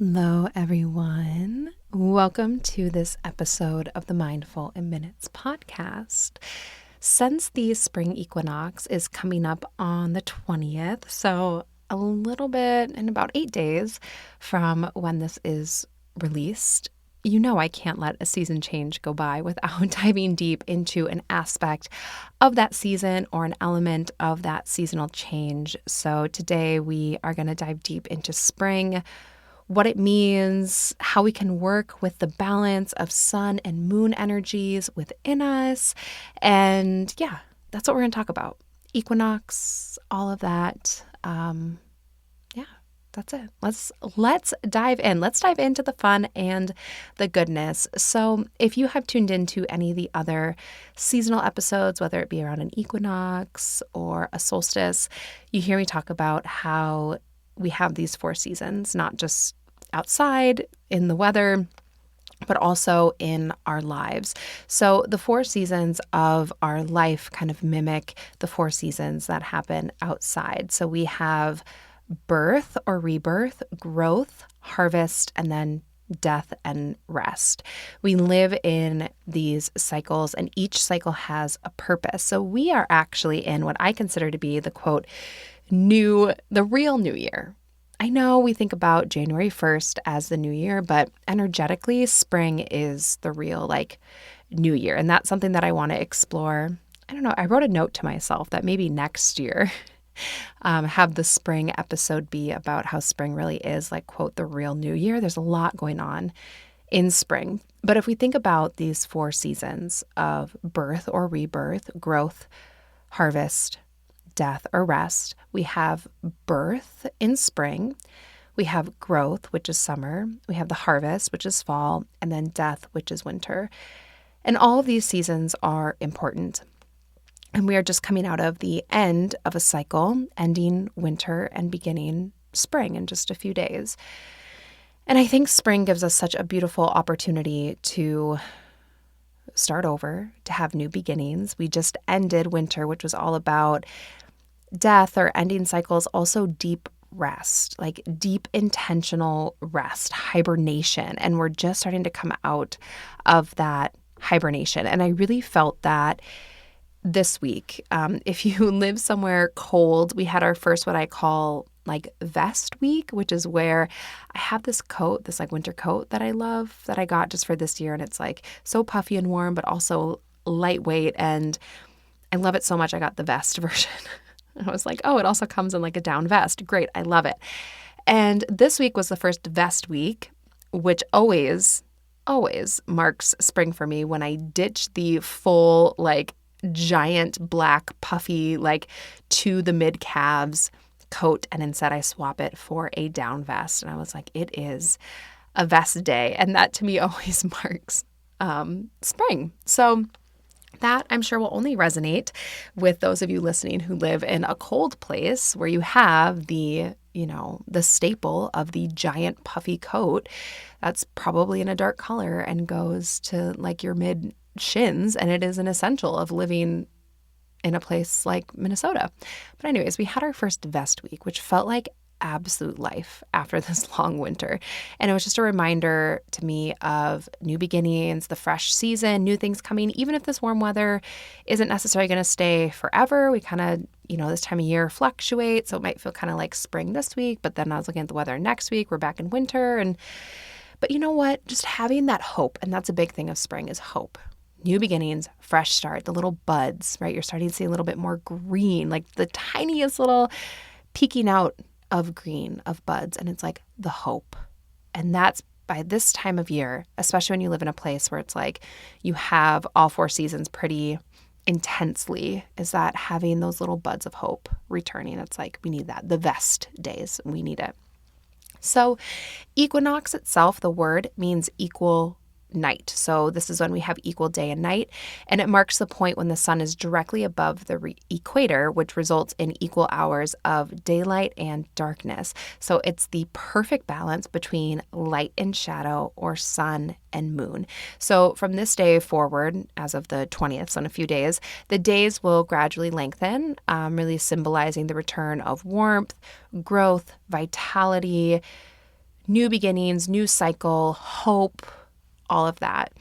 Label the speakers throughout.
Speaker 1: Hello, everyone. Welcome to this episode of the Mindful in Minutes podcast. Since the spring equinox is coming up on the 20th, so a little bit in about 8 days from when this is released, you know I can't let a season change go by without diving deep into an aspect of that season or an element of that seasonal change. So today we are going to dive deep into spring, what it means, how we can work with the balance of sun and moon energies within us. And yeah, that's what we're going to talk about. Equinox, all of that. Yeah, that's it. Let's dive in. Let's dive into the fun and the goodness. So if you have tuned into any of the other seasonal episodes, whether it be around an equinox or a solstice, you hear me talk about how we have these 4 seasons, not just outside in the weather, but also in our lives. So the 4 seasons of our life kind of mimic the 4 seasons that happen outside. So we have birth or rebirth, growth, harvest, and then death and rest. We live in these cycles, and each cycle has a purpose. So we are actually in what I consider to be the quote, the real new year. I know we think about January 1st as the new year, but energetically, spring is the real new year. And that's something that I want to explore. I don't know. I wrote a note to myself that maybe next year have the spring episode be about how spring really is quote, the real new year. There's a lot going on in spring. But if we think about these 4 seasons of birth or rebirth, growth, harvest, death or rest, we have birth in spring, we have growth, which is summer, we have the harvest, which is fall, and then death, which is winter. And all of these seasons are important. And we are just coming out of the end of a cycle, ending winter and beginning spring in just a few days. And I think spring gives us such a beautiful opportunity to start over, to have new beginnings. We just ended winter, which was all about death or ending cycles, also deep rest, deep intentional rest, hibernation. And we're just starting to come out of that hibernation. And I really felt that this week. If you live somewhere cold, we had our first, what I call vest week, which is where I have this coat, this winter coat that I love that I got just for this year. And it's so puffy and warm, but also lightweight. And I love it so much. I got the vest version. I was like, oh, it also comes in a down vest. Great. I love it. And this week was the first vest week, which always marks spring for me when I ditch the full, giant black puffy, to the mid calves coat. And instead I swap it for a down vest. And I was like, it is a vest day. And that to me always marks spring. So that I'm sure will only resonate with those of you listening who live in a cold place where you have the staple of the giant puffy coat that's probably in a dark color and goes to your mid shins. And it is an essential of living in a place like Minnesota. But anyways, we had our first vest week, which felt like absolute life after this long winter. And it was just a reminder to me of new beginnings, the fresh season, new things coming, even if this warm weather isn't necessarily going to stay forever. We kind of, this time of year fluctuates. So it might feel kind of like spring this week, but then I was looking at the weather next week, we're back in winter. But you know what? Just having that hope, and that's a big thing of spring, is hope. New beginnings, fresh start, the little buds, right? You're starting to see a little bit more green, the tiniest little peeking out of green, of buds. And it's the hope. And that's by this time of year, especially when you live in a place where it's you have all 4 seasons pretty intensely, is that having those little buds of hope returning. It's we need that. The vest days, we need it. So equinox itself, the word means equal night. So this is when we have equal day and night, and it marks the point when the sun is directly above the equator, which results in equal hours of daylight and darkness. So it's the perfect balance between light and shadow, or sun and moon. So from this day forward, as of the 20th, so in a few days, the days will gradually lengthen, really symbolizing the return of warmth, growth, vitality, new beginnings, new cycle, hope, all of that.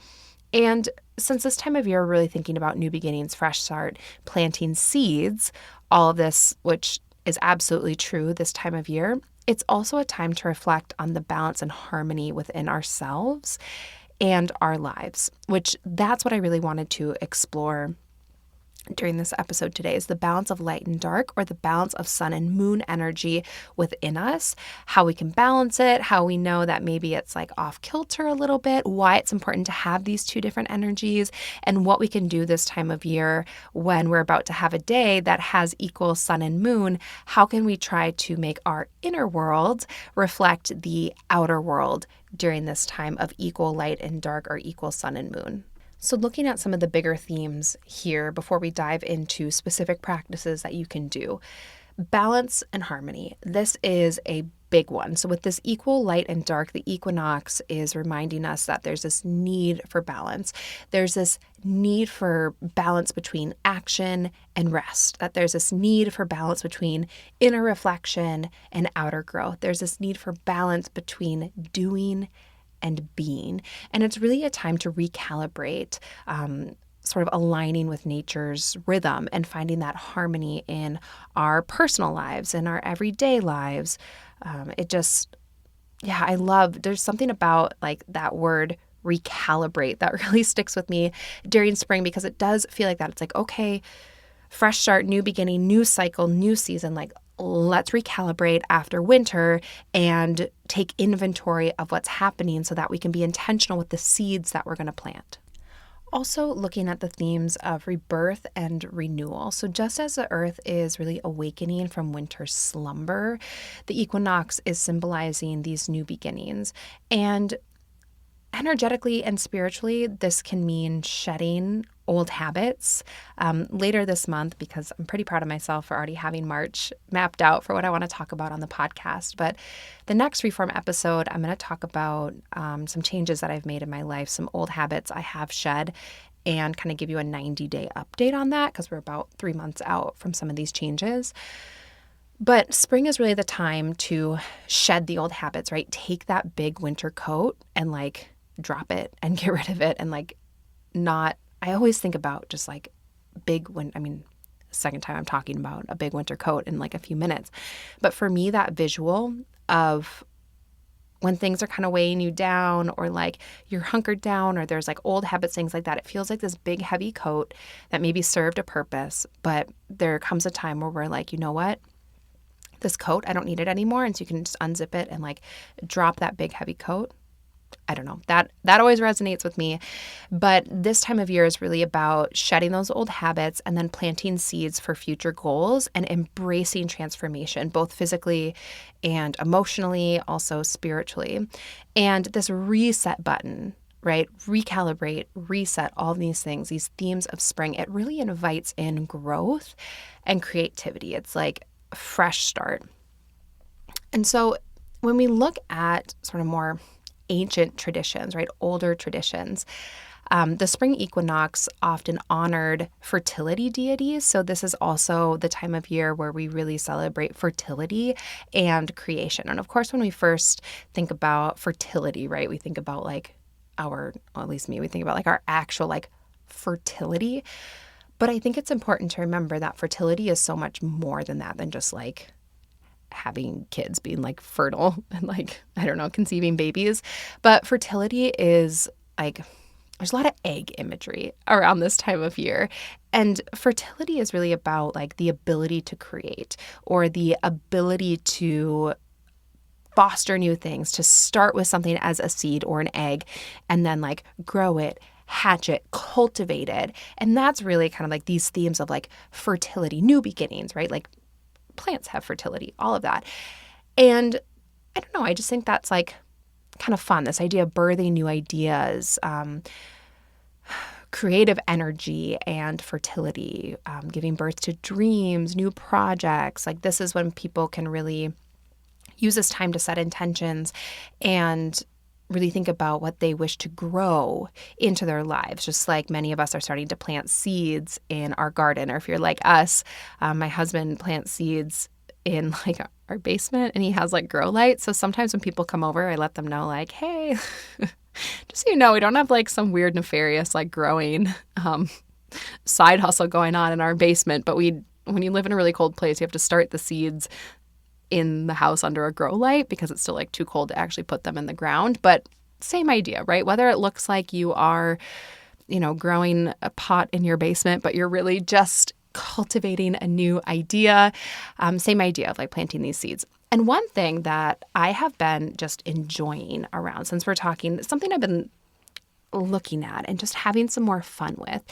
Speaker 1: And since this time of year, we're really thinking about new beginnings, fresh start, planting seeds, all of this, which is absolutely true this time of year, it's also a time to reflect on the balance and harmony within ourselves and our lives, which that's what I really wanted to explore during this episode today, is the balance of light and dark, or the balance of sun and moon energy within us, how we can balance it, how we know that maybe it's like off kilter a little bit, why it's important to have these two different energies, and what we can do this time of year when we're about to have a day that has equal sun and moon. How can we try to make our inner world reflect the outer world during this time of equal light and dark, or equal sun and moon? So looking at some of the bigger themes here before we dive into specific practices that you can do. Balance and harmony. This is a big one. So with this equal light and dark, the equinox is reminding us that there's this need for balance. There's this need for balance between action and rest, that there's this need for balance between inner reflection and outer growth. There's this need for balance between doing and being. And it's really a time to recalibrate, sort of aligning with nature's rhythm and finding that harmony in our personal lives and our everyday lives. There's something about like that word recalibrate that really sticks with me during spring, because it does feel like that. It's like, okay, fresh start, new beginning, new cycle, new season, like let's recalibrate after winter and take inventory of what's happening so that we can be intentional with the seeds that we're going to plant. Also looking at the themes of rebirth and renewal. So just as the earth is really awakening from winter slumber, the equinox is symbolizing these new beginnings. And energetically and spiritually, this can mean shedding old habits. Later this month, because I'm pretty proud of myself for already having March mapped out for what I want to talk about on the podcast. But the next Freeform episode, I'm going to talk about some changes that I've made in my life, some old habits I have shed, and kind of give you a 90-day update on that, because we're about 3 months out from some of these changes. But spring is really the time to shed the old habits, right? Take that big winter coat and like drop it and get rid of it, and like not. I always think about just like second time I'm talking about a big winter coat in like a few minutes. But for me, that visual of when things are kind of weighing you down, or like you're hunkered down, or there's like old habits, things like that, it feels like this big heavy coat that maybe served a purpose, but there comes a time where we're like, you know what? This coat, I don't need it anymore. And so you can just unzip it and like drop that big heavy coat. I don't know, that always resonates with me. But this time of year is really about shedding those old habits and then planting seeds for future goals and embracing transformation, both physically and emotionally, also spiritually. And this reset button, right? Recalibrate, reset, all of these things, these themes of spring, it really invites in growth and creativity. It's like a fresh start. And so when we look at sort of more ancient traditions, right? Older traditions. The spring equinox often honored fertility deities. So this is also the time of year where we really celebrate fertility and creation. And of course, when we first think about fertility, right, we think about like at least me, we think about like our actual like fertility. But I think it's important to remember that fertility is so much more than that, than just like having kids, being like fertile and like, I don't know, conceiving babies. But fertility is like, there's a lot of egg imagery around this time of year. And fertility is really about like the ability to create, or the ability to foster new things, to start with something as a seed or an egg and then like grow it, hatch it, cultivate it. And that's really kind of like these themes of like fertility, new beginnings, right? Like plants have fertility, all of that. And I don't know, I just think that's like kind of fun, this idea of birthing new ideas, creative energy and fertility, giving birth to dreams, new projects. Like this is when people can really use this time to set intentions and really think about what they wish to grow into their lives, just like many of us are starting to plant seeds in our garden. Or if you're like us, my husband plants seeds in like our basement, and he has like grow lights. So sometimes when people come over, I let them know like, hey, just so you know, we don't have like some weird nefarious like growing side hustle going on in our basement. But when you live in a really cold place, you have to start the seeds in the house under a grow light because it's still like too cold to actually put them in the ground. But same idea, right? Whether it looks like you are, growing a pot in your basement, but you're really just cultivating a new idea. Same idea of like planting these seeds. And one thing that I have been just enjoying around, since we're talking, something I've been looking at and just having some more fun with,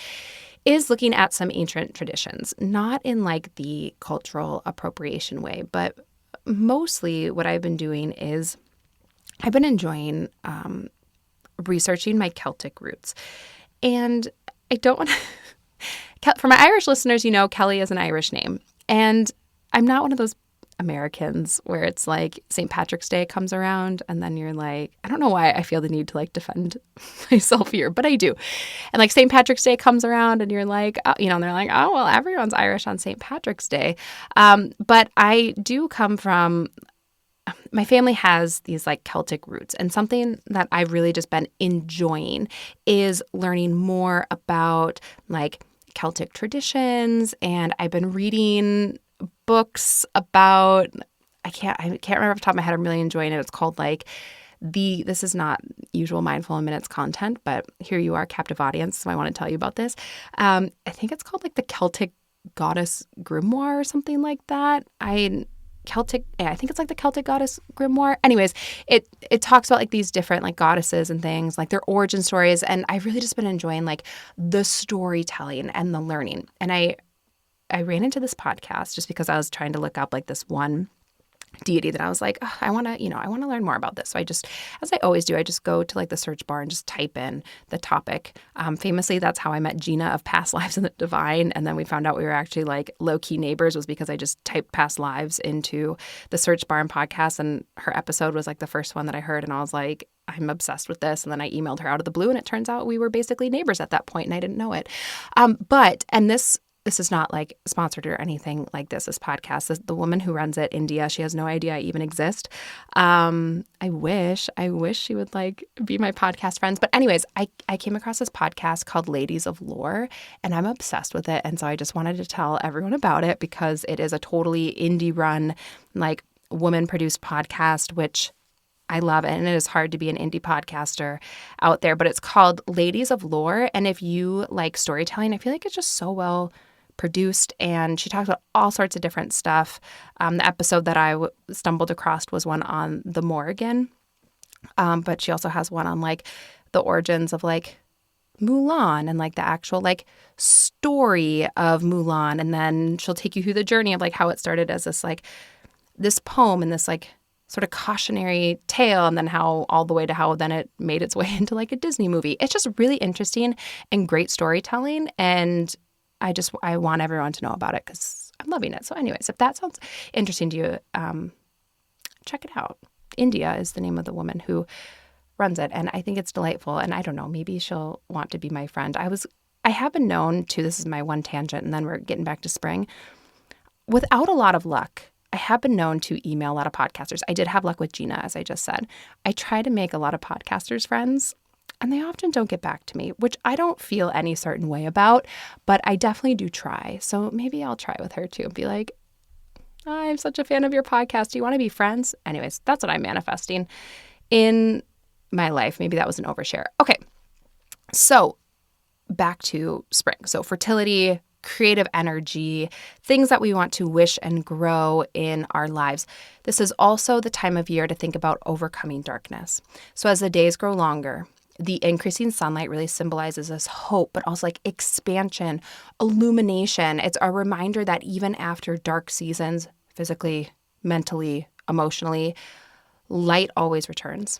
Speaker 1: is looking at some ancient traditions, not in like the cultural appropriation way, but mostly what I've been doing is I've been enjoying researching my Celtic roots. And I don't want to, for my Irish listeners, Kelly is an Irish name. And I'm not one of those Americans where it's like St. Patrick's Day comes around and then you're like, I don't know why I feel the need to like defend myself here, but I do. And like St. Patrick's Day comes around and you're like, and they're like, oh, well, everyone's Irish on St. Patrick's Day. But I do come from, my family has these like Celtic roots, and something that I've really just been enjoying is learning more about like Celtic traditions. And I've been reading books about, I can't remember off the top of my head. I'm really enjoying it. It's called like this is not usual Mindful in Minutes content, but here you are, captive audience. So I want to tell you about this. I think it's called like the Celtic Goddess Grimoire or something like that. I think it's like the Celtic Goddess Grimoire. Anyways, it talks about like these different like goddesses and things, like their origin stories. And I've really just been enjoying like the storytelling and the learning. And I ran into this podcast just because I was trying to look up like this one deity that I was like, oh, I want to learn more about this. So I just, as I always do, I just go to like the search bar and just type in the topic. Famously, that's how I met Gina of Past Lives in the Divine. And then we found out we were actually like low-key neighbors, was because I just typed past lives into the search bar and podcast. And her episode was like the first one that I heard. And I was like, I'm obsessed with this. And then I emailed her out of the blue, and it turns out we were basically neighbors at that point, and I didn't know it. This is not like sponsored or anything like this podcast. The woman who runs it, India, she has no idea I even exist. I wish she would like be my podcast friends. But anyways, I came across this podcast called Ladies of Lore, and I'm obsessed with it. And so I just wanted to tell everyone about it because it is a totally indie run, like woman produced podcast, which I love it. And it is hard to be an indie podcaster out there, but it's called Ladies of Lore. And if you like storytelling, I feel like it's just so well produced, and she talks about all sorts of different stuff. The episode that I stumbled across was one on the Morrigan, but she also has one on like the origins of like Mulan and like the actual like story of Mulan, and then she'll take you through the journey of like how it started as this poem and this like sort of cautionary tale, and then how all the way to how then it made its way into like a Disney movie. It's just really interesting and great storytelling, and I want everyone to know about it because I'm loving it. So anyways, if that sounds interesting to you, check it out. India is the name of the woman who runs it, and I think it's delightful. And I don't know, maybe she'll want to be my friend. I have been known to, this is my one tangent, and then we're getting back to spring. Without a lot of luck, I have been known to email a lot of podcasters. I did have luck with Gina, as I just said. I try to make a lot of podcasters friends, and they often don't get back to me, which I don't feel any certain way about, but I definitely do try. So maybe I'll try with her too and be like, I'm such a fan of your podcast. Do you want to be friends? Anyways, that's what I'm manifesting in my life. Maybe that was an overshare. Okay, so back to spring. So fertility, creative energy, things that we want to wish and grow in our lives. This is also the time of year to think about overcoming darkness. So as the days grow longer, the increasing sunlight really symbolizes this hope, but also like expansion, illumination. It's a reminder that even after dark seasons, physically, mentally, emotionally, light always returns.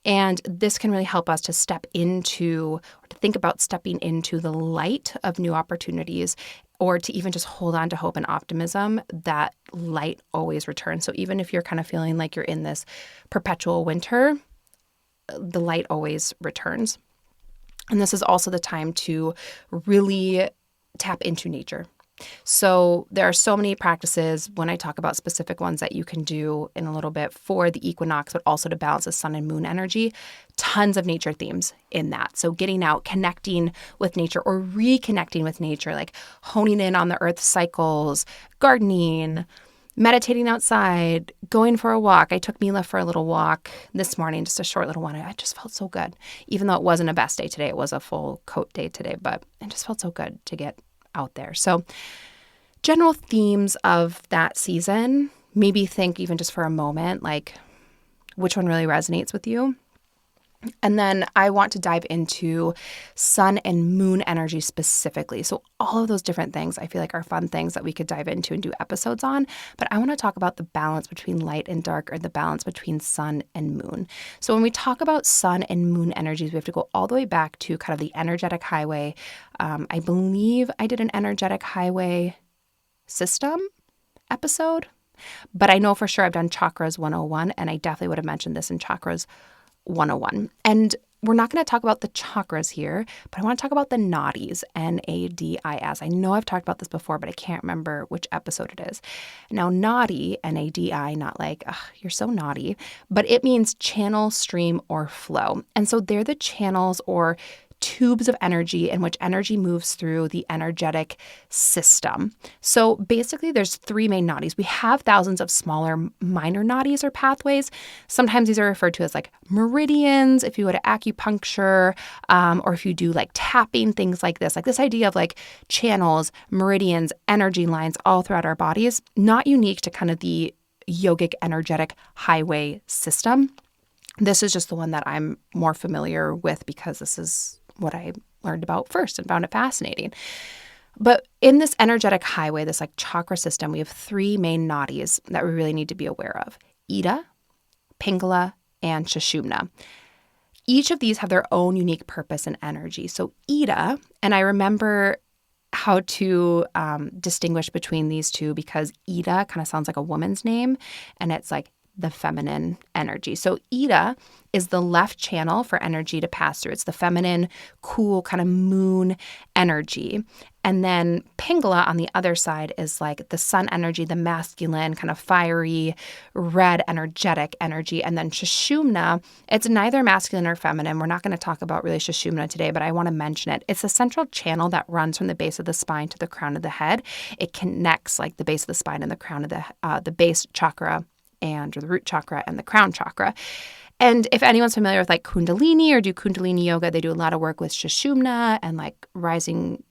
Speaker 1: And this can really help us to think about stepping into the light of new opportunities, or to even just hold on to hope and optimism that light always returns. So even if you're kind of feeling like you're in this perpetual winter, the light always returns. And this is also the time to really tap into nature. So there are so many practices when I talk about specific ones that you can do in a little bit for the equinox, but also to balance the sun and moon energy. Tons of nature themes in that. So getting out, connecting with nature or reconnecting with nature, like honing in on the earth cycles, gardening, meditating outside, going for a walk. I took Mila for a little walk this morning, just a short little one. I just felt so good. Even though it wasn't a best day today, it was a full coat day today, but it just felt so good to get out there. So general themes of that season, maybe think even just for a moment, like which one really resonates with you. And then I want to dive into sun and moon energy specifically. So all of those different things I feel like are fun things that we could dive into and do episodes on. But I want to talk about the balance between light and dark, or the balance between sun and moon. So when we talk about sun and moon energies, we have to go all the way back to kind of the energetic highway. I believe I did an energetic highway system episode, but I know for sure I've done Chakras 101, and I definitely would have mentioned this in Chakras 101. And we're not going to talk about the chakras here, but I want to talk about the nadis, Nadis. I know I've talked about this before, but I can't remember which episode it is. Now, nadi, Nadi, not like, you're so naughty, but it means channel, stream, or flow. And so they're the channels or tubes of energy in which energy moves through the energetic system. So basically there's three main nadis. We have thousands of smaller minor nadis or pathways. Sometimes these are referred to as like meridians if you go to acupuncture, or if you do like tapping, things like this idea of like channels, meridians, energy lines all throughout our bodies, not unique to kind of the yogic energetic highway system. This is just the one that I'm more familiar with because this is what I learned about first and found it fascinating. But in this energetic highway, this like chakra system, we have three main nadis that we really need to be aware of: Ida, Pingala, and Sushumna. Each of these have their own unique purpose and energy. So Ida, and I remember how to distinguish between these two because Ida kind of sounds like a woman's name, and it's like the feminine energy. So Ida is the left channel for energy to pass through. It's the feminine, cool kind of moon energy. And then Pingala on the other side is like the sun energy, the masculine, kind of fiery, red, energetic energy. And then Sushumna, it's neither masculine or feminine. We're not going to talk about really Sushumna today, but I want to mention it. It's a central channel that runs from the base of the spine to the crown of the head. It connects like the base of the spine and the crown of the base chakra or the root chakra and the crown chakra. And if anyone's familiar with like Kundalini or do Kundalini yoga, they do a lot of work with Sushumna and like raising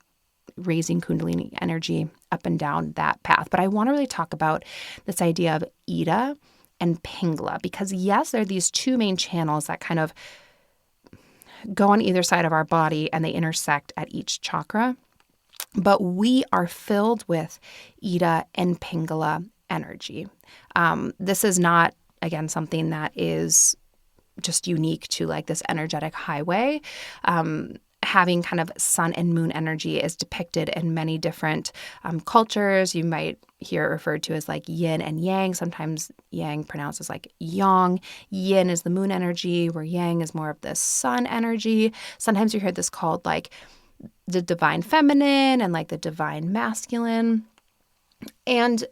Speaker 1: Kundalini energy up and down that path. But I want to really talk about this idea of Ida and Pingala because yes, there are these two main channels that kind of go on either side of our body and they intersect at each chakra. But we are filled with Ida and Pingala energy. This is not, again, something that is just unique to like this energetic highway. Having kind of sun and moon energy is depicted in many different cultures. You might hear it referred to as like yin and yang. Sometimes yang pronounced as like yang. Yin is the moon energy, where yang is more of the sun energy. Sometimes you hear this called like the divine feminine and like the divine masculine. And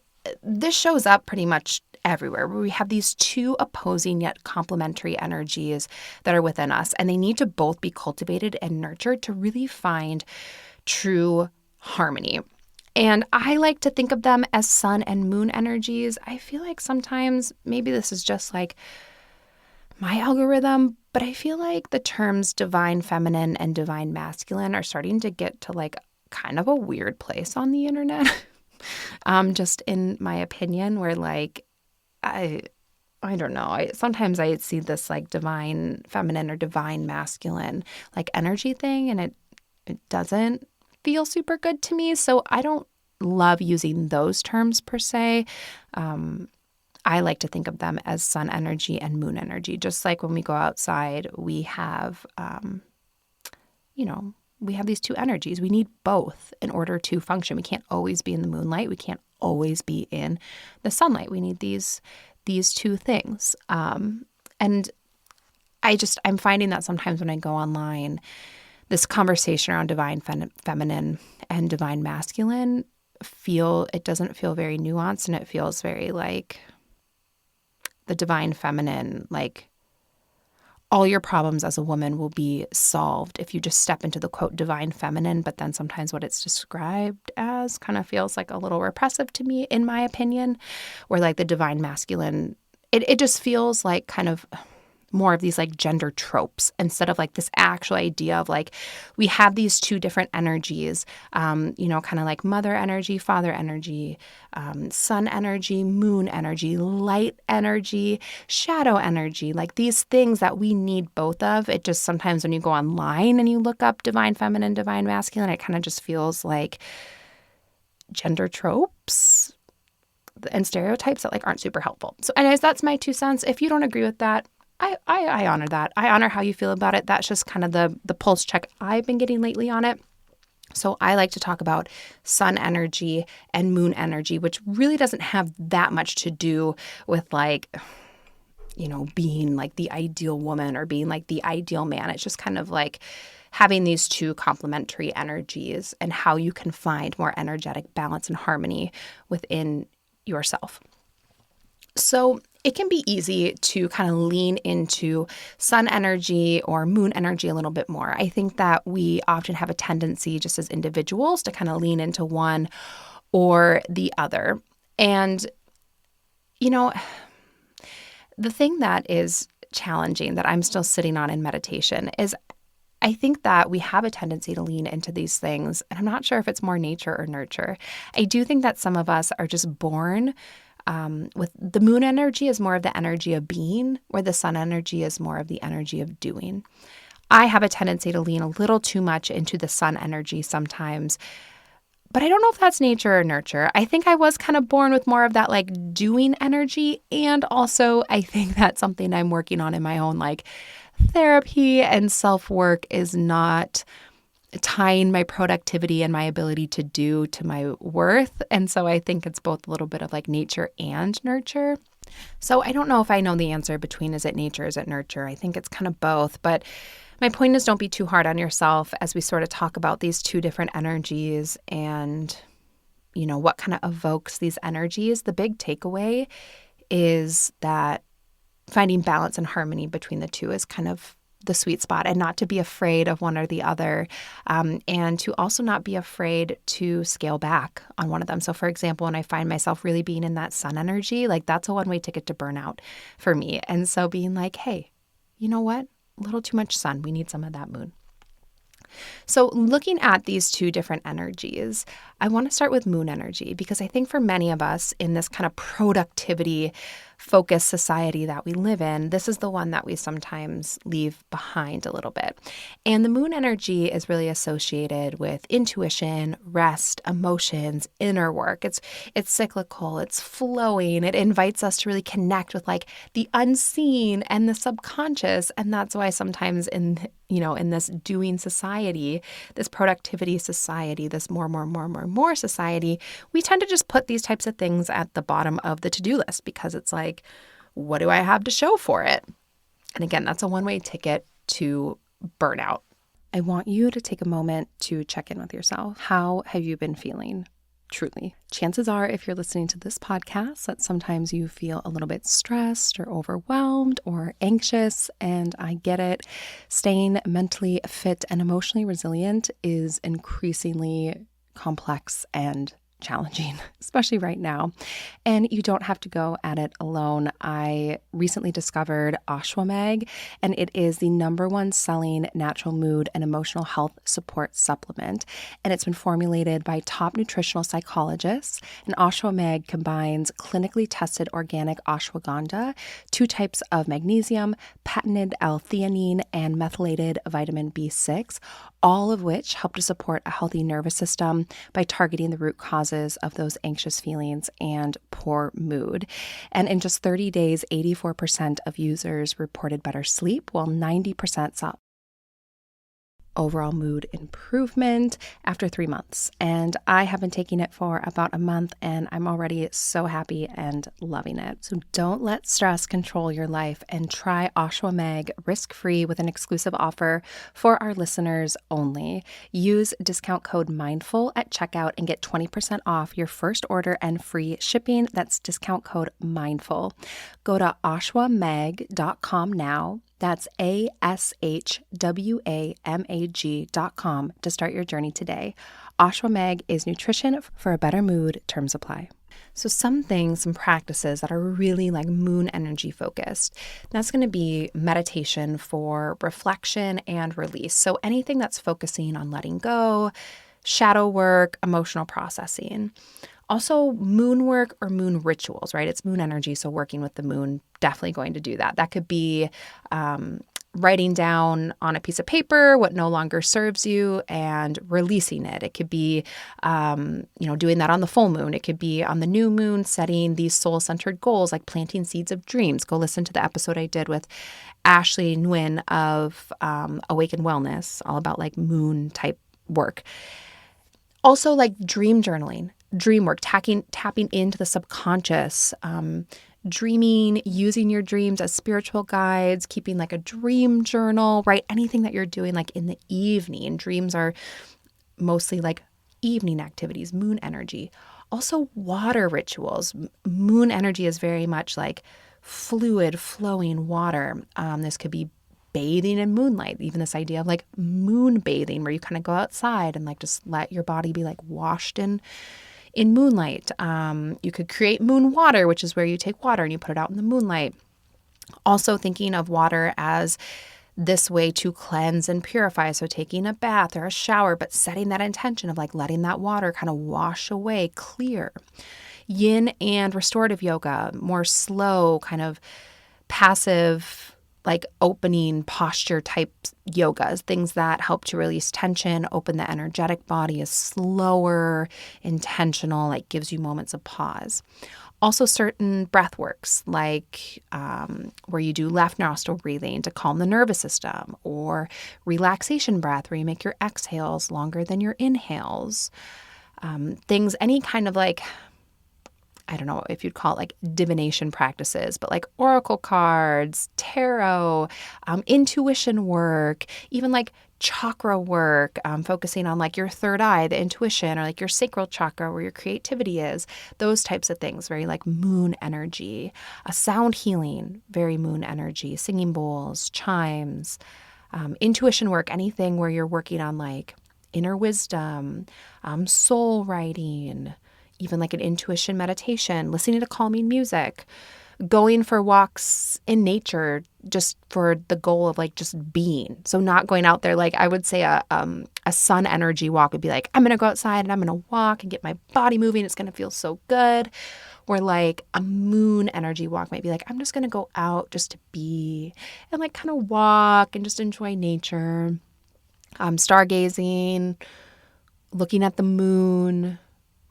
Speaker 1: this shows up pretty much everywhere, where we have these two opposing yet complementary energies that are within us, and they need to both be cultivated and nurtured to really find true harmony. And I like to think of them as sun and moon energies. I feel like sometimes maybe this is just like my algorithm, but I feel like the terms divine feminine and divine masculine are starting to get to like kind of a weird place on the internet. Just in my opinion, where like, I don't know. Sometimes I see this like divine feminine or divine masculine like energy thing, and it doesn't feel super good to me. So I don't love using those terms per se. I like to think of them as sun energy and moon energy. Just like when we go outside, we have, we have these two energies. We need both in order to function. We can't always be in the moonlight. We can't always be in the sunlight. We need these two things. And I'm finding that sometimes when I go online, this conversation around divine feminine and divine masculine doesn't feel very nuanced, and it feels very like the divine feminine, like all your problems as a woman will be solved if you just step into the quote divine feminine. But then sometimes what it's described as kind of feels like a little repressive to me, in my opinion, or like the divine masculine. It just feels like kind of more of these like gender tropes instead of like this actual idea of like we have these two different energies, kind of like mother energy, father energy, sun energy, moon energy, light energy, shadow energy, like these things that we need both of. It just sometimes when you go online and you look up divine feminine, divine masculine, it kind of just feels like gender tropes and stereotypes that like aren't super helpful. So anyways, that's my 2 cents. If you don't agree with that, I honor that. I honor how you feel about it. That's just kind of the pulse check I've been getting lately on it. So I like to talk about sun energy and moon energy, which really doesn't have that much to do with like, being like the ideal woman or being like the ideal man. It's just kind of like having these two complementary energies and how you can find more energetic balance and harmony within yourself. So it can be easy to kind of lean into sun energy or moon energy a little bit more. I think that we often have a tendency just as individuals to kind of lean into one or the other. And, the thing that is challenging that I'm still sitting on in meditation is I think that we have a tendency to lean into these things. And I'm not sure if it's more nature or nurture. I do think that some of us are just born with the moon energy is more of the energy of being, where the sun energy is more of the energy of doing. I have a tendency to lean a little too much into the sun energy sometimes, but I don't know if that's nature or nurture. I think I was kind of born with more of that like doing energy. And also I think that's something I'm working on in my own like therapy and self-work is not tying my productivity and my ability to do to my worth. And so I think it's both a little bit of like nature and nurture. So I don't know if I know the answer between is it nature, is it nurture? I think it's kind of both. But my point is don't be too hard on yourself as we sort of talk about these two different energies and, what kind of evokes these energies. The big takeaway is that finding balance and harmony between the two is kind of the sweet spot, and not to be afraid of one or the other, and to also not be afraid to scale back on one of them. So for example, when I find myself really being in that sun energy, like that's a one-way ticket to burnout for me. And so being like, hey, you know what? A little too much sun. We need some of that moon. So looking at these two different energies, I want to start with moon energy because I think for many of us in this kind of productivity focused society that we live in, this is the one that we sometimes leave behind a little bit. And the moon energy is really associated with intuition, rest, emotions, inner work. It's cyclical, it's flowing. It invites us to really connect with like the unseen and the subconscious. And that's why sometimes in this doing society, this productivity society, this more society, we tend to just put these types of things at the bottom of the to-do list because it's like, what do I have to show for it? And again, that's a one-way ticket to burnout. I want you to take a moment to check in with yourself. How have you been feeling? Truly. Chances are, if you're listening to this podcast, that sometimes you feel a little bit stressed or overwhelmed or anxious, and I get it. Staying mentally fit and emotionally resilient is increasingly complex and challenging, especially right now. And you don't have to go at it alone. I recently discovered Ashwamag, and it is the #1 selling natural mood and emotional health support supplement. And it's been formulated by top nutritional psychologists. And Ashwamag combines clinically tested organic ashwagandha, 2 types of magnesium, patented L-theanine, and methylated vitamin B6, all of which help to support a healthy nervous system by targeting the root causes of those anxious feelings and poor mood. And in just 30 days, 84% of users reported better sleep, while 90% saw overall mood improvement after 3 months. And I have been taking it for about a month and I'm already so happy and loving it. So don't let stress control your life and try Ashwa Meg risk-free with an exclusive offer for our listeners only. Use discount code MINDFUL at checkout and get 20% off your first order and free shipping. That's discount code MINDFUL. Go to ashwamag.com now. That's ASHWAMAG.com to start your journey today. Ashwa Meg is nutrition for a better mood. Terms apply. So some practices that are really like moon energy focused, that's going to be meditation for reflection and release. So anything that's focusing on letting go, shadow work, emotional processing. Also moon work or moon rituals, right? It's moon energy, so working with the moon, definitely going to do that. That could be writing down on a piece of paper what no longer serves you and releasing it. It could be, doing that on the full moon. It could be on the new moon, setting these soul-centered goals like planting seeds of dreams. Go listen to the episode I did with Ashley Nguyen of Awaken Wellness, all about like moon type work. Also like dream journaling. Dream work, tapping into the subconscious, dreaming, using your dreams as spiritual guides, keeping like a dream journal, right? Anything that you're doing like in the evening. Dreams are mostly like evening activities, moon energy. Also water rituals. Moon energy is very much like fluid, flowing water. This could be bathing in moonlight, even this idea of like moon bathing where you kind of go outside and like just let your body be like washed in moonlight. You could create moon water, which is where you take water and you put it out in the moonlight. Also thinking of water as this way to cleanse and purify. So taking a bath or a shower, but setting that intention of like letting that water kind of wash away, clear. Yin and restorative yoga, more slow, kind of passive, like opening posture type yogas, things that help to release tension, open the energetic body, is slower, intentional, like gives you moments of pause. Also certain breath works, like where you do left nostril breathing to calm the nervous system, or relaxation breath where you make your exhales longer than your inhales. Any kind of like, I don't know if you'd call it like divination practices, but like oracle cards, tarot, intuition work, even like chakra work, focusing on like your third eye, the intuition, or like your sacral chakra where your creativity is, those types of things, very like moon energy. Sound healing, very moon energy, singing bowls, chimes, intuition work, anything where you're working on like inner wisdom, soul writing, even like an intuition meditation, listening to calming music, going for walks in nature just for the goal of like just being. So not going out there, like I would say a sun energy walk would be like, I'm going to go outside and I'm going to walk and get my body moving. It's going to feel so good. Or like a moon energy walk might be like, I'm just going to go out just to be and like kind of walk and just enjoy nature. Stargazing, looking at the moon,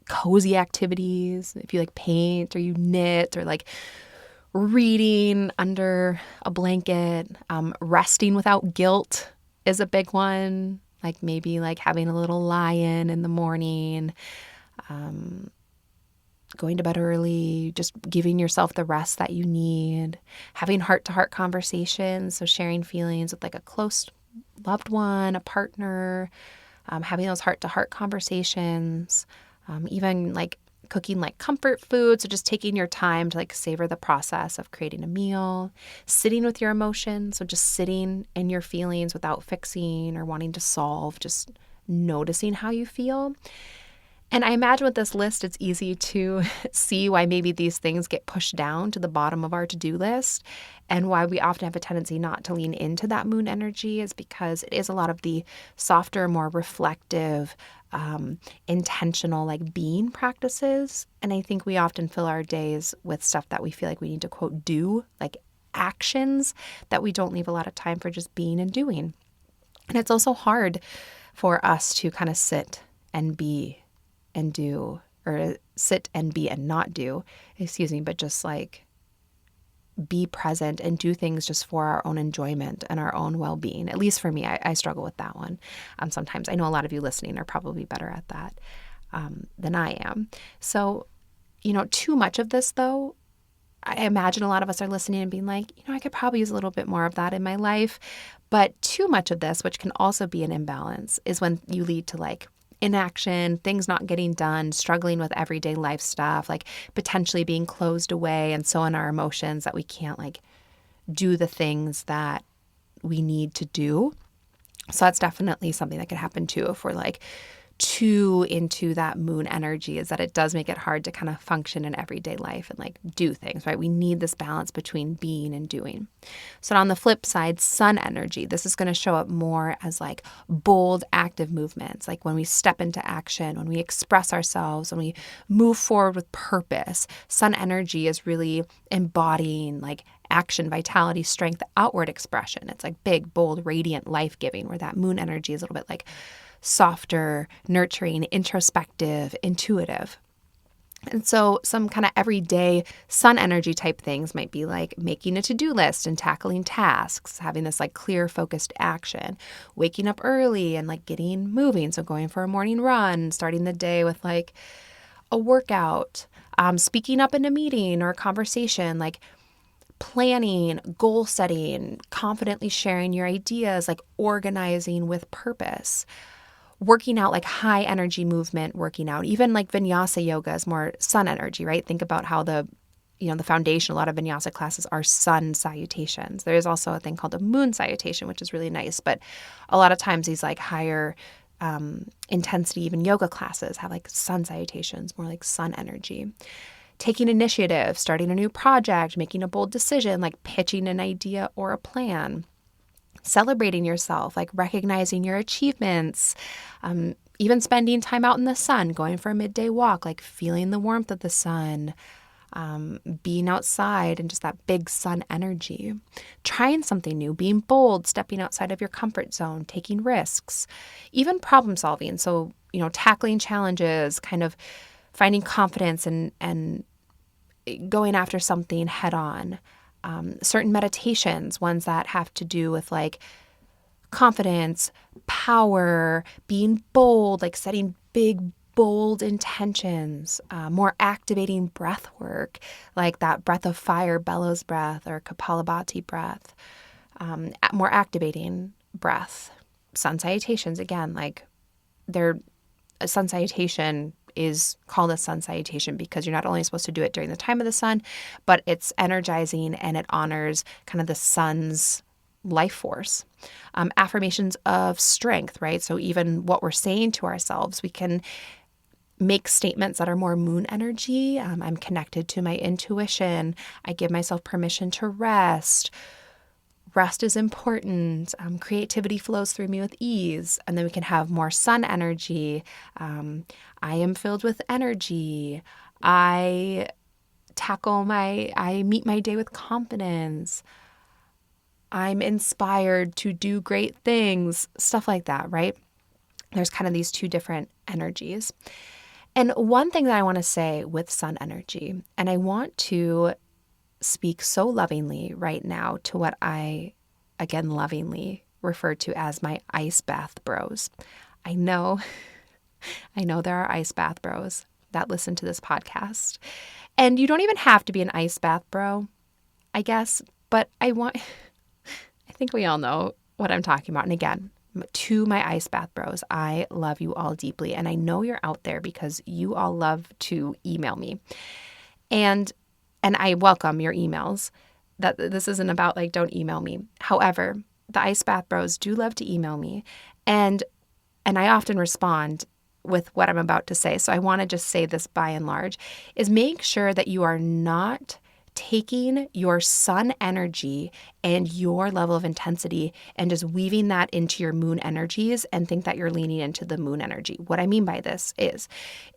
Speaker 1: cozy activities, if you like paint or you knit, or like reading under a blanket. Resting without guilt is a big one, like maybe like having a little lie-in in the morning, going to bed early, just giving yourself the rest that you need, having heart-to-heart conversations, so sharing feelings with like a close loved one, a partner, having those heart-to-heart conversations. Even like cooking like comfort food. So just taking your time to like savor the process of creating a meal, sitting with your emotions. So just sitting in your feelings without fixing or wanting to solve, just noticing how you feel. And I imagine with this list, it's easy to see why maybe these things get pushed down to the bottom of our to-do list, and why we often have a tendency not to lean into that moon energy is because it is a lot of the softer, more reflective, intentional, like being practices. And I think we often fill our days with stuff that we feel like we need to, quote, do, like actions that we don't leave a lot of time for just being and doing. And it's also hard for us to kind of sit and be and do, or sit and be and not do, but just like be present and do things just for our own enjoyment and our own well-being. At least for me, I struggle with that one. Sometimes I know a lot of you listening are probably better at that than I am. So, too much of this though, I imagine a lot of us are listening and being like, I could probably use a little bit more of that in my life. But too much of this, which can also be an imbalance, is when you lead to like inaction, things not getting done, struggling with everyday life stuff, like potentially being closed away and so in our emotions that we can't like do the things that we need to do. So that's definitely something that could happen too if we're like too into that moon energy, is that it does make it hard to kind of function in everyday life and like do things, right? We need this balance between being and doing. So on the flip side, sun energy, this is going to show up more as like bold, active movements, like when we step into action, when we express ourselves, when we move forward with purpose. Sun energy is really embodying like action, vitality, strength, outward expression. It's like big, bold, radiant, life-giving, where that moon energy is a little bit like softer, nurturing, introspective, intuitive. And so some kind of everyday sun energy type things might be like making a to-do list and tackling tasks, having this like clear, focused action, waking up early and like getting moving. So going for a morning run, starting the day with like a workout, speaking up in a meeting or a conversation, like planning, goal setting, confidently sharing your ideas, like organizing with purpose. Working out, like high energy movement, working out, even like vinyasa yoga is more sun energy, right? Think about how the foundation, a lot of vinyasa classes are sun salutations. There is also a thing called a moon salutation, which is really nice. But a lot of times these like higher intensity, even yoga classes have like sun salutations, more like sun energy. Taking initiative, starting a new project, making a bold decision, like pitching an idea or a plan. Celebrating yourself, like recognizing your achievements, even spending time out in the sun, going for a midday walk, like feeling the warmth of the sun, being outside and just that big sun energy, trying something new, being bold, stepping outside of your comfort zone, taking risks, even problem solving. So, tackling challenges, kind of finding confidence and going after something head on. Certain meditations, ones that have to do with like confidence, power, being bold, like setting big, bold intentions, more activating breath work, like that breath of fire, bellows breath, or Kapalabhati breath, more activating breath. Sun salutations, again, like a sun salutation is called a sun salutation because you're not only supposed to do it during the time of the sun, but it's energizing and it honors kind of the sun's life force. Affirmations of strength, right? So even what we're saying to ourselves, we can make statements that are more moon energy. I'm connected to my intuition. I give myself permission to rest. Rest is important. Creativity flows through me with ease. And then we can have more sun energy. I am filled with energy. I meet my day with confidence. I'm inspired to do great things, stuff like that, right? There's kind of these two different energies. And one thing that I want to say with sun energy, and I want to speak so lovingly right now to what I, again, lovingly refer to as my ice bath bros. I know there are ice bath bros that listen to this podcast. And you don't even have to be an ice bath bro, I guess. But I think we all know what I'm talking about. And again, to my ice bath bros, I love you all deeply. And I know you're out there because you all love to email me. And I welcome your emails. That this isn't about like, don't email me. However, the ice bath bros do love to email me. And I often respond with what I'm about to say. So I want to just say this by and large, is make sure that you are not taking your sun energy and your level of intensity and just weaving that into your moon energies and think that you're leaning into the moon energy. What I mean by this is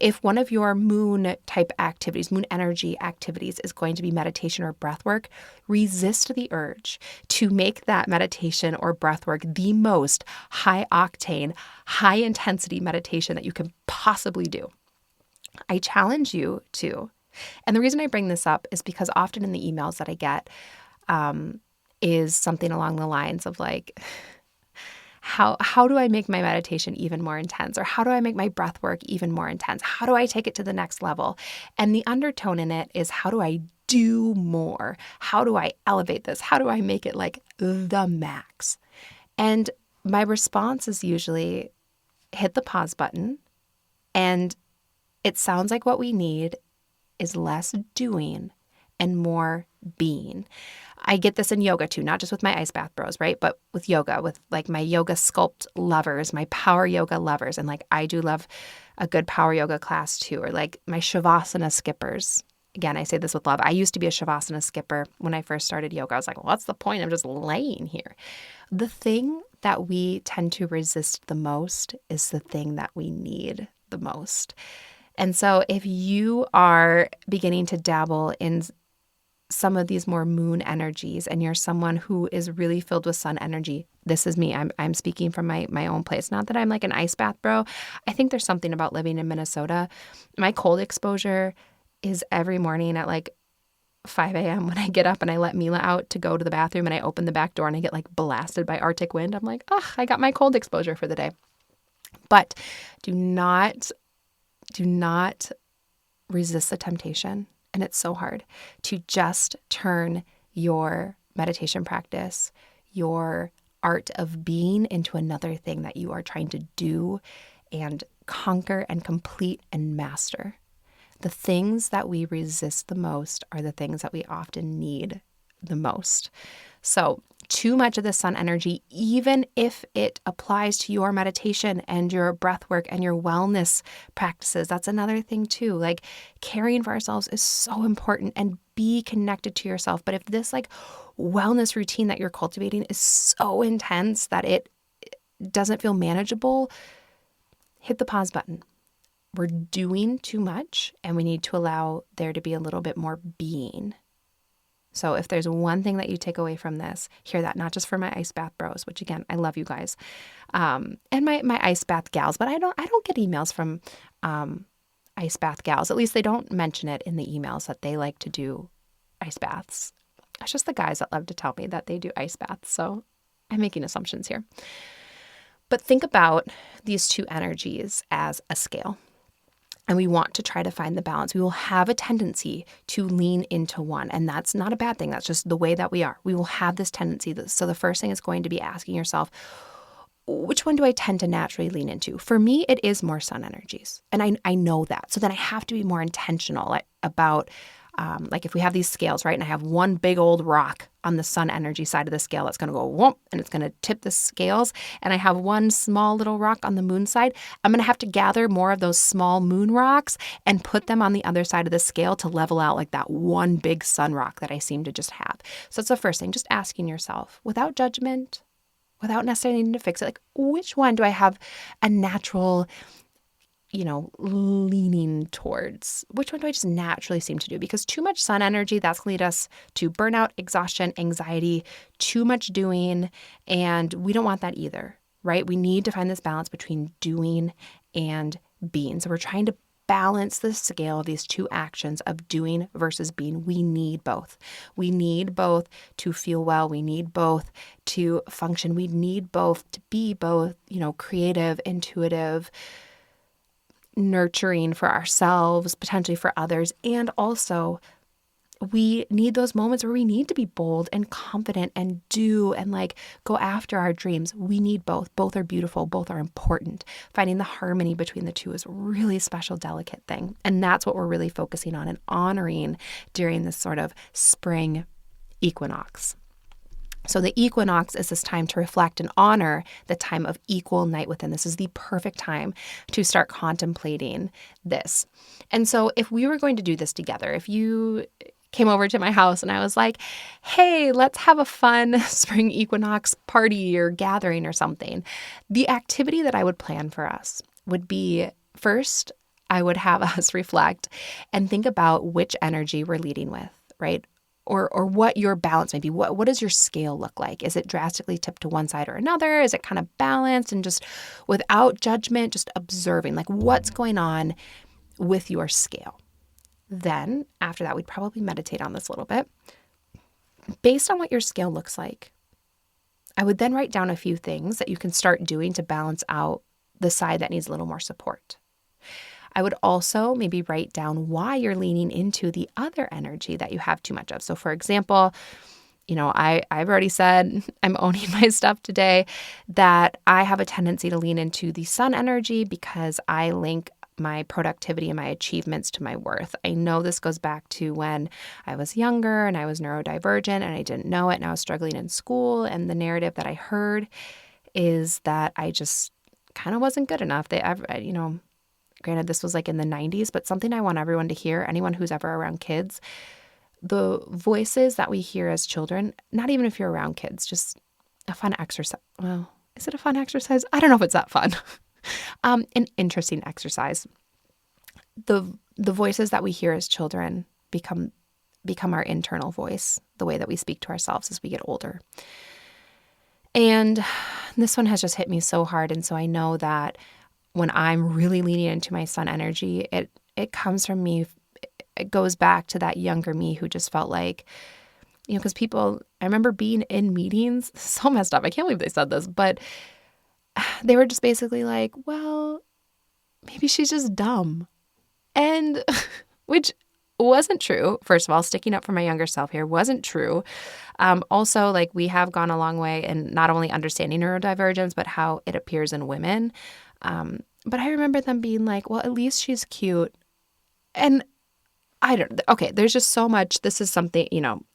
Speaker 1: if one of your moon type activities, moon energy activities is going to be meditation or breath work, resist the urge to make that meditation or breath work the most high octane, high intensity meditation that you can possibly do. I challenge you to And the reason I bring this up is because often in the emails that I get is something along the lines of like, how do I make my meditation even more intense? Or how do I make my breath work even more intense? How do I take it to the next level? And the undertone in it is, how do I do more? How do I elevate this? How do I make it like the max? And my response is usually hit the pause button. And it sounds like what we need is less doing and more being. I get this in yoga too, not just with my ice bath bros, right? But with yoga, with like my yoga sculpt lovers, my power yoga lovers. And like, I do love a good power yoga class too, or like my shavasana skippers. Again, I say this with love. I used to be a shavasana skipper when I first started yoga. I was like, well, what's the point? I'm just laying here. The thing that we tend to resist the most is the thing that we need the most. And so if you are beginning to dabble in some of these more moon energies and you're someone who is really filled with sun energy, this is me. I'm speaking from my own place. Not that I'm like an ice bath bro. I think there's something about living in Minnesota. My cold exposure is every morning at like 5 a.m. when I get up and I let Mila out to go to the bathroom and I open the back door and I get like blasted by Arctic wind. I'm like, oh, I got my cold exposure for the day. But do not resist the temptation. And it's so hard to just turn your meditation practice, your art of being, into another thing that you are trying to do and conquer and complete and master. The things that we resist the most are the things that we often need the most. So too much of the sun energy, even if it applies to your meditation and your breath work and your wellness practices, that's another thing too. Like, caring for ourselves is so important, and be connected to yourself. But if this like wellness routine that you're cultivating is so intense that it doesn't feel manageable, hit the pause button. We're doing too much and we need to allow there to be a little bit more being. So if there's one thing that you take away from this, hear that, not just for my ice bath bros, which again, I love you guys, and my ice bath gals, but I don't get emails from ice bath gals. At least they don't mention it in the emails that they like to do ice baths. It's just the guys that love to tell me that they do ice baths. So I'm making assumptions here. But think about these two energies as a scale. And we want to try to find the balance. We will have a tendency to lean into one. And that's not a bad thing. That's just the way that we are. We will have this tendency. So the first thing is going to be asking yourself, which one do I tend to naturally lean into? For me, it is more sun energies. And I know that. So then I have to be more intentional about, like if we have these scales, right? And I have one big old rock on the sun energy side of the scale that's going to go whoomp, and it's going to tip the scales. And I have one small little rock on the moon side. I'm going to have to gather more of those small moon rocks and put them on the other side of the scale to level out like that one big sun rock that I seem to just have. So that's the first thing, just asking yourself without judgment, without necessarily needing to fix it, like which one do I have a natural leaning towards? Which one do I just naturally seem to do? Because too much sun energy, that's going to lead us to burnout, exhaustion, anxiety, too much doing, and we don't want that either, right? We need to find this balance between doing and being. So we're trying to balance the scale of these two actions of doing versus being. We need both. We need both to feel well. We need both to function. We need both to be both, creative, intuitive, nurturing for ourselves, potentially for others. And also we need those moments where we need to be bold and confident and do and like go after our dreams. We need both. Both are beautiful. Both are important. Finding the harmony between the two is a really special, delicate thing. And that's what we're really focusing on and honoring during this sort of spring equinox. So the equinox is this time to reflect and honor the time of equal night within. This is the perfect time to start contemplating this. And so if we were going to do this together, if you came over to my house and I was like, hey, let's have a fun spring equinox party or gathering or something, the activity that I would plan for us would be, first, I would have us reflect and think about which energy we're leading with, right? Or what your balance may be. What does your scale look like? Is it drastically tipped to one side or another? Is it kind of balanced and just without judgment, just observing like what's going on with your scale? Then after that, we'd probably meditate on this a little bit. Based on what your scale looks like, I would then write down a few things that you can start doing to balance out the side that needs a little more support. I would also maybe write down why you're leaning into the other energy that you have too much of. So for example, I've already said, I'm owning my stuff today, that I have a tendency to lean into the sun energy because I link my productivity and my achievements to my worth. I know this goes back to when I was younger and I was neurodivergent and I didn't know it and I was struggling in school. And the narrative that I heard is that I just kind of wasn't good enough. Granted, this was like in the 90s, but something I want everyone to hear, anyone who's ever around kids, the voices that we hear as children, not even if you're around kids, just a fun exercise. Well, is it a fun exercise? I don't know if it's that fun. An interesting exercise. The voices that we hear as children become our internal voice, the way that we speak to ourselves as we get older. And this one has just hit me so hard. And so I know that when I'm really leaning into my sun energy, it comes from me. It goes back to that younger me who just felt like, because I remember being in meetings, so messed up. I can't believe they said this, but they were just basically like, well, maybe she's just dumb. And which wasn't true. First of all, sticking up for my younger self here wasn't true. Also, like, we have gone a long way in not only understanding neurodivergence, but how it appears in women. But I remember them being like, well, at least she's cute. And there's just so much. This is something,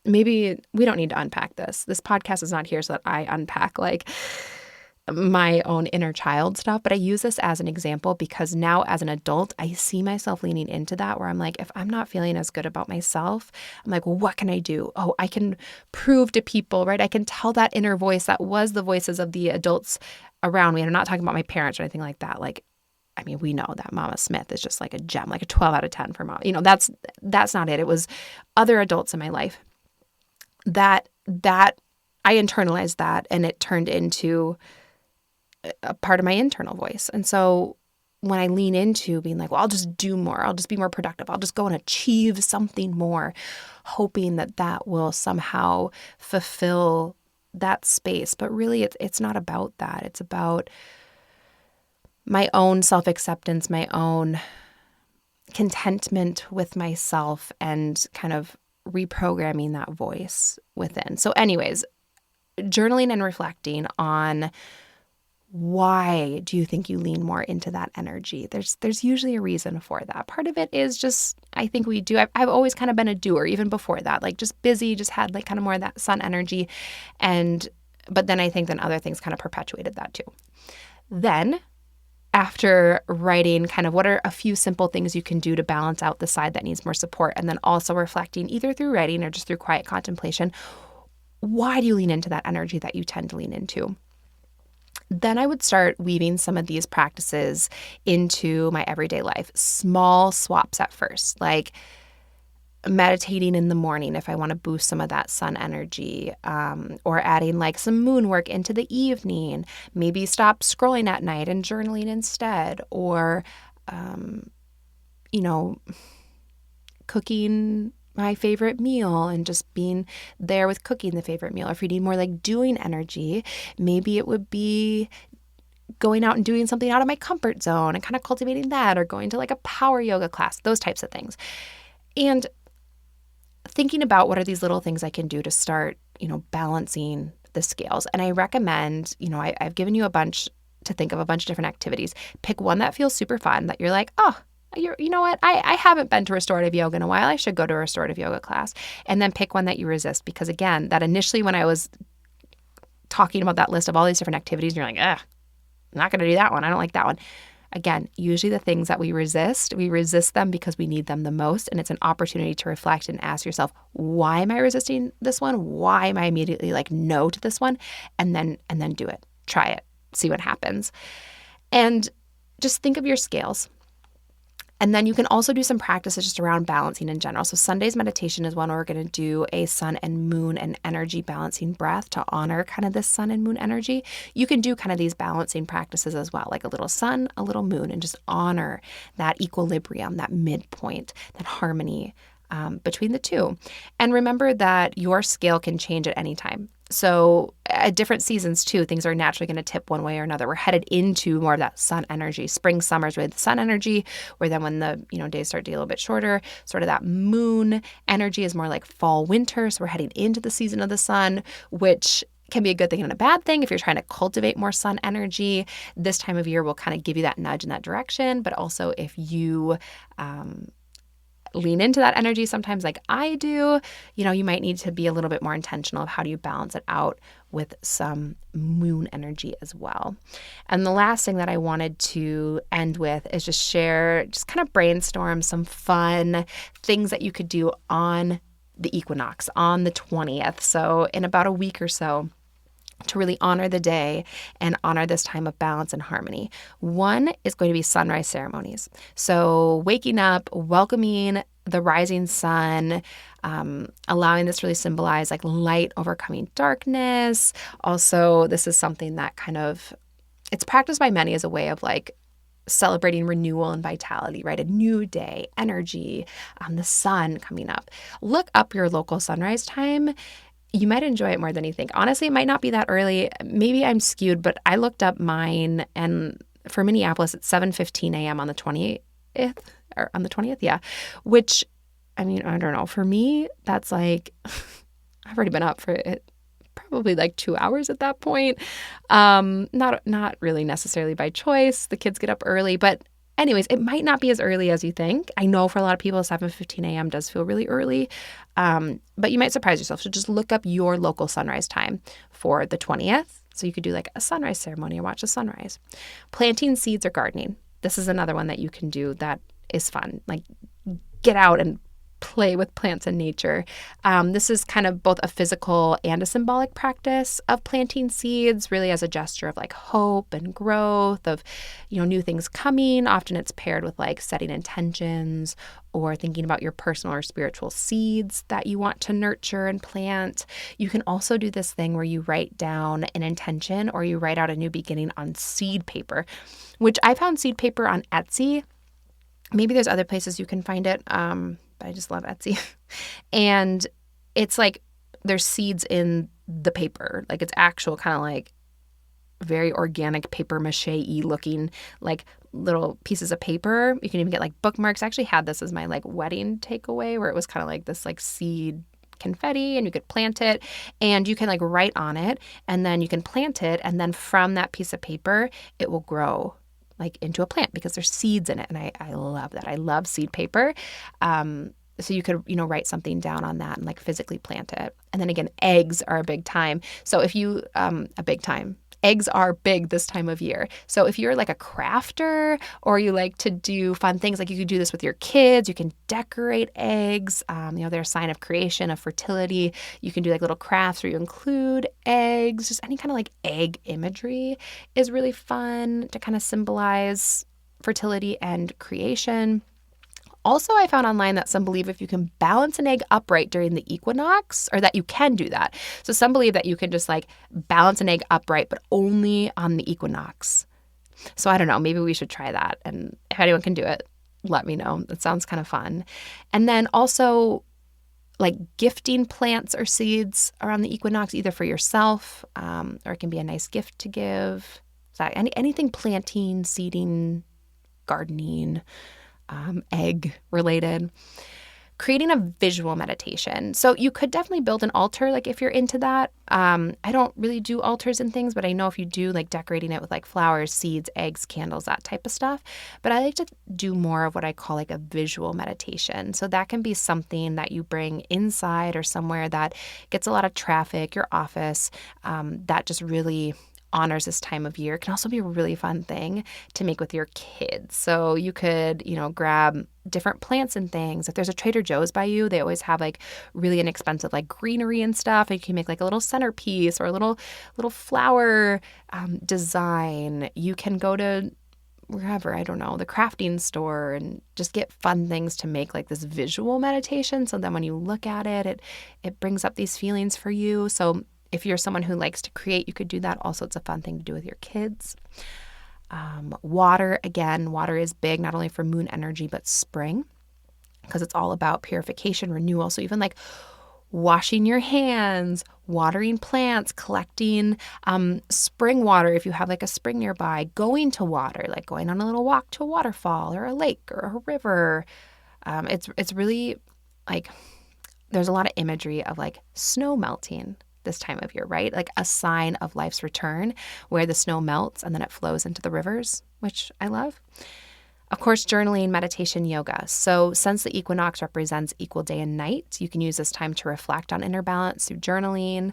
Speaker 1: maybe we don't need to unpack this. This podcast is not here so that I unpack like my own inner child stuff, but I use this as an example because now as an adult, I see myself leaning into that where I'm like, if I'm not feeling as good about myself, I'm like, well, what can I do? Oh, I can prove to people, right? I can tell that inner voice that was the voices of the adults around me. And I'm not talking about my parents or anything like that. Like, I mean, we know that Mama Smith is just like a gem, like a 12 out of 10 for Mom. That's not it. It was other adults in my life that I internalized that, and it turned into a part of my internal voice. And so when I lean into being like, well, I'll just do more, I'll just be more productive, I'll just go and achieve something more, hoping that will somehow fulfill that space. But really, it's not about that. It's about my own self-acceptance, my own contentment with myself, and kind of reprogramming that voice within. So anyways, journaling and reflecting on why do you think you lean more into that energy? There's usually a reason for that. Part of it is just, I think we do. I've always kind of been a doer, even before that, like just busy, just had like kind of more of that sun energy. But then I think then other things kind of perpetuated that too. Then after writing kind of what are a few simple things you can do to balance out the side that needs more support, and then also reflecting either through writing or just through quiet contemplation, why do you lean into that energy that you tend to lean into? Then I would start weaving some of these practices into my everyday life. Small swaps at first, like meditating in the morning if I want to boost some of that sun energy, or adding like some moon work into the evening. Maybe stop scrolling at night and journaling instead, or, cooking my favorite meal and just being there with cooking the favorite meal. If you need more like doing energy, maybe it would be going out and doing something out of my comfort zone and kind of cultivating that, or going to like a power yoga class, those types of things. And thinking about what are these little things I can do to start, balancing the scales. And I recommend, I've given you a bunch to think of, a bunch of different activities. Pick one that feels super fun, that you're like, oh, you know what? I haven't been to restorative yoga in a while. I should go to a restorative yoga class. And then pick one that you resist, because again, that initially when I was talking about that list of all these different activities, you're like, I'm not going to do that one. I don't like that one. Again, usually the things that we resist them because we need them the most. And it's an opportunity to reflect and ask yourself, why am I resisting this one? Why am I immediately like no to this one? And then do it. Try it. See what happens. And just think of your scales. And then you can also do some practices just around balancing in general. So Sunday's meditation is one where we're going to do a sun and moon and energy balancing breath to honor kind of this sun and moon energy. You can do kind of these balancing practices as well, like a little sun, a little moon, and just honor that equilibrium, that midpoint, that harmony between the two. And remember that your scale can change at any time. So at different seasons too, things are naturally going to tip one way or another. We're headed into more of that sun energy. Spring, summer is really the sun energy, where then when the days start to get a little bit shorter, sort of that moon energy is more like fall, winter. So we're heading into the season of the sun, which can be a good thing and a bad thing. If you're trying to cultivate more sun energy, this time of year will kind of give you that nudge in that direction. But also if you lean into that energy sometimes like I do, you might need to be a little bit more intentional of how do you balance it out with some moon energy as well. And the last thing that I wanted to end with is just kind of brainstorm some fun things that you could do on the equinox on the 20th. So in about a week or so, to really honor the day and honor this time of balance and harmony. One is going to be sunrise ceremonies. So waking up, welcoming the rising sun, allowing this to really symbolize like light overcoming darkness. Also, this is something that it's practiced by many as a way of like celebrating renewal and vitality, right? A new day, energy, the sun coming up. Look up your local sunrise time. You might enjoy it more than you think. Honestly, it might not be that early. Maybe I'm skewed, but I looked up mine, and for Minneapolis, it's 7:15 a.m. on the 20th, or on the 20th, yeah. Which, I mean, I don't know. For me, that's like, I've already been up for it, probably like 2 hours at that point. Not really necessarily by choice. The kids get up early, but anyways, it might not be as early as you think. I know for a lot of people, 7:15 a.m. does feel really early, but you might surprise yourself. So just look up your local sunrise time for the 20th. So you could do like a sunrise ceremony or watch the sunrise. Planting seeds or gardening. This is another one that you can do that is fun. Like get out and play with plants and nature. This is kind of both a physical and a symbolic practice of planting seeds, really as a gesture of like hope and growth, of new things coming. Often it's paired with like setting intentions or thinking about your personal or spiritual seeds that you want to nurture and plant. You can also do this thing where you write down an intention or you write out a new beginning on seed paper, which I found seed paper on Etsy. Maybe there's other places you can find it. But I just love Etsy. And it's like there's seeds in the paper. Like it's actual kind of like very organic paper mache-y looking like little pieces of paper. You can even get like bookmarks. I actually had this as my like wedding takeaway where it was kind of like this like seed confetti, and you could plant it and you can like write on it and then you can plant it, and then from that piece of paper it will grow like into a plant because there's seeds in it. And I love that. I love seed paper. So you could, write something down on that and like physically plant it. And then again, eggs are a big time. So if you, eggs are big this time of year. So if you're like a crafter or you like to do fun things, like you could do this with your kids, you can decorate eggs. They're a sign of creation, of fertility. You can do like little crafts where you include eggs. Just any kind of like egg imagery is really fun to kind of symbolize fertility and creation. Also, I found online that some believe if you can balance an egg upright during the equinox, or that you can do that. So some believe that you can just like balance an egg upright, but only on the equinox. So I don't know, maybe we should try that. And if anyone can do it, let me know. It sounds kind of fun. And then also like gifting plants or seeds around the equinox, either for yourself, or it can be a nice gift to give. So anything planting, seeding, gardening, egg related. Creating a visual meditation. So you could definitely build an altar, like if you're into that. I don't really do altars and things, but I know if you do, like decorating it with like flowers, seeds, eggs, candles, that type of stuff. But I like to do more of what I call like a visual meditation. So that can be something that you bring inside or somewhere that gets a lot of traffic, your office, that just really honors this time of year. It can also be a really fun thing to make with your kids. So you could, grab different plants and things. If there's a Trader Joe's by you, they always have like really inexpensive like greenery and stuff. And you can make like a little centerpiece or a little flower design. You can go to wherever, I don't know, the crafting store, and just get fun things to make, like this visual meditation. So then when you look at it, it brings up these feelings for you. So if you're someone who likes to create, you could do that. Also, it's a fun thing to do with your kids. Water, again, water is big, not only for moon energy, but spring, because it's all about purification, renewal. So even like washing your hands, watering plants, collecting spring water if you have like a spring nearby, going to water, like going on a little walk to a waterfall or a lake or a river. It's really like there's a lot of imagery of like snow melting this time of year, right? Like a sign of life's return where the snow melts and then it flows into the rivers, which I love. Of course, journaling, meditation, yoga. So since the equinox represents equal day and night, you can use this time to reflect on inner balance through journaling,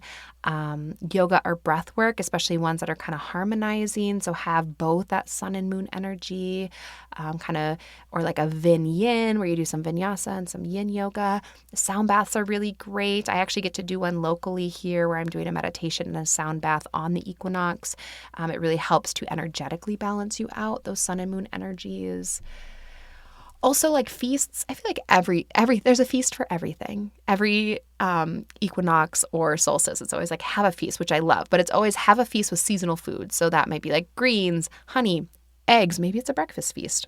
Speaker 1: yoga or breath work, especially ones that are kind of harmonizing. So have both that sun and moon energy, or like a Vin Yin where you do some vinyasa and some yin yoga. Sound baths are really great. I actually get to do one locally here where I'm doing a meditation and a sound bath on the equinox. It really helps to energetically balance you out, those sun and moon energies. Also, like feasts, I feel like every there's a feast for everything. Every equinox or solstice, it's always like have a feast, which I love, but it's always have a feast with seasonal food. So that might be like greens, honey, eggs. Maybe it's a breakfast feast.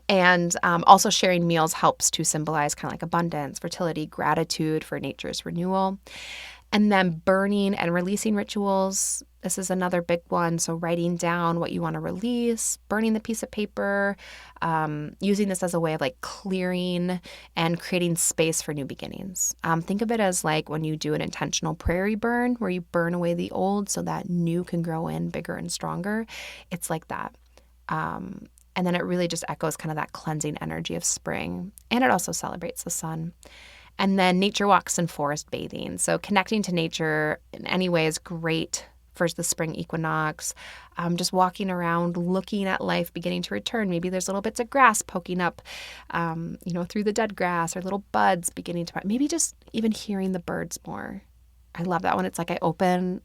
Speaker 1: And also sharing meals helps to symbolize kind of like abundance, fertility, gratitude for nature's renewal. And then burning and releasing rituals. This is another big one. So writing down what you want to release, burning the piece of paper, using this as a way of like clearing and creating space for new beginnings. Think of it as like when you do an intentional prairie burn where you burn away the old so that new can grow in bigger and stronger. It's like that. And then it really just echoes kind of that cleansing energy of spring. And it also celebrates the sun. And then nature walks and forest bathing. So connecting to nature in any way is great for the spring equinox. Just walking around, looking at life beginning to return. Maybe there's little bits of grass poking up, through the dead grass, or little buds beginning to, maybe just even hearing the birds more. I love that one. It's like I open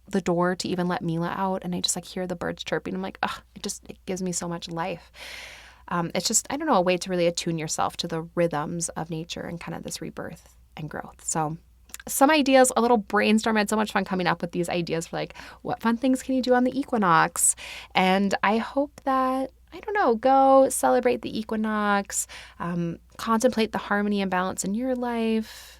Speaker 1: the door to even let Mila out and I just like hear the birds chirping. I'm like, it gives me so much life. It's just, I don't know, a way to really attune yourself to the rhythms of nature and kind of this rebirth and growth. So some ideas, a little brainstorm. I had so much fun coming up with these ideas for like, what fun things can you do on the equinox? And I hope that, I don't know, go celebrate the equinox, contemplate the harmony and balance in your life.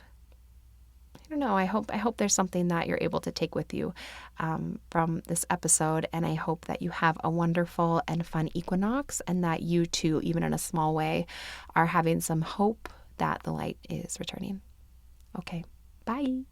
Speaker 1: I don't know. I hope there's something that you're able to take with you from this episode. And I hope that you have a wonderful and fun equinox and that you too, even in a small way, are having some hope that the light is returning. Okay. Bye.